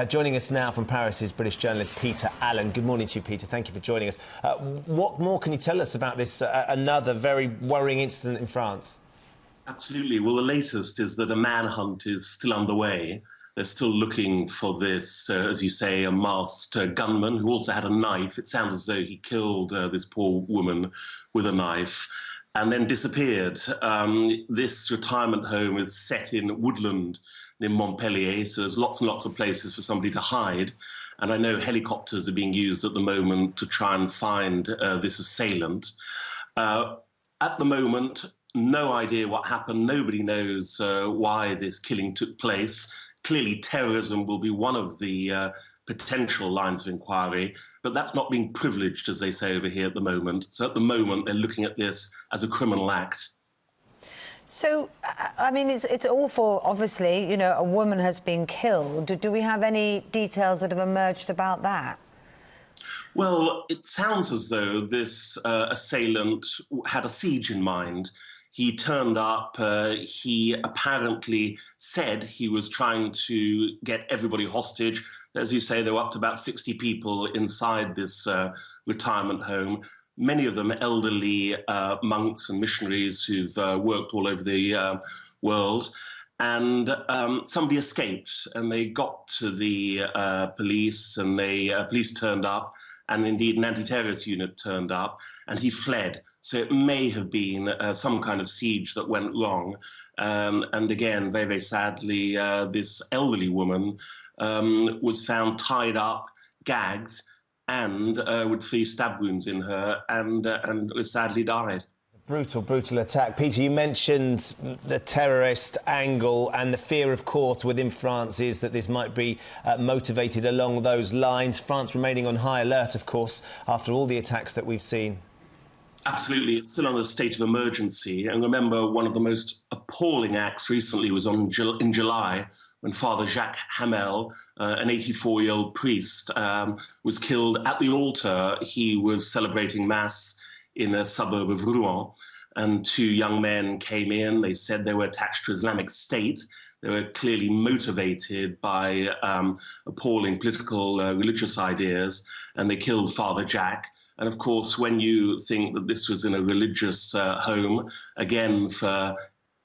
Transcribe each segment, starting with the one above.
Joining us now from Paris is British journalist Peter Allen. Good morning to you, Peter. Thank you for joining us. What more can you tell us about this another very worrying incident in France? Absolutely. Well, the latest is that a manhunt is still underway. They're still looking for this, as you say, a masked gunman who also had a knife. It sounds as though he killed this poor woman with a knife and then disappeared. This retirement home is set in woodland near Montpellier, so there's lots and lots of places for somebody to hide. And I know helicopters are being used at the moment to try and find this assailant. At the moment, no idea what happened. Nobody knows why this killing took place. Clearly, terrorism will be one of the potential lines of inquiry, but that's not being privileged, as they say over here at the moment. So at the moment, they're looking at this as a criminal act. So, I mean, it's awful, obviously, you know, a woman has been killed. Do we have any details that have emerged about that? Well, it sounds as though this assailant had a siege in mind. He turned up, he apparently said he was trying to get everybody hostage. As you say, there were up to about 60 people inside this retirement home. Many of them elderly monks and missionaries who've worked all over the world. And somebody escaped, and they got to the police, and the police turned up, and indeed an anti-terrorist unit turned up, and he fled. So it may have been some kind of siege that went wrong. And again, very, very sadly, this elderly woman was found tied up, gagged, and with 3 stab wounds in her, and sadly died. Brutal, brutal attack. Peter, you mentioned the terrorist angle, and the fear, of course, within France is that this might be motivated along those lines. France remaining on high alert, of course, after all the attacks that we've seen. Absolutely. It's still on a state of emergency. And remember, one of the most appalling acts recently was in July, when Father Jacques Hamel, an 84-year-old priest, was killed at the altar. He was celebrating Mass in a suburb of Rouen, and 2 young men came in. They said they were attached to Islamic State. They were clearly motivated by appalling political, religious ideas, and they killed Father Jacques. And of course, when you think that this was in a religious home, again, for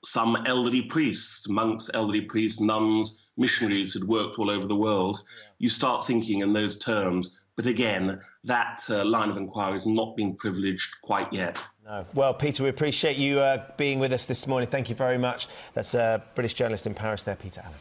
some elderly priests, monks, elderly priests, nuns, missionaries who'd worked all over the world, you start thinking in those terms. But again, that line of inquiry has not been privileged quite yet. No. Well, Peter, we appreciate you being with us this morning. Thank you very much. That's a British journalist in Paris there, Peter Allen.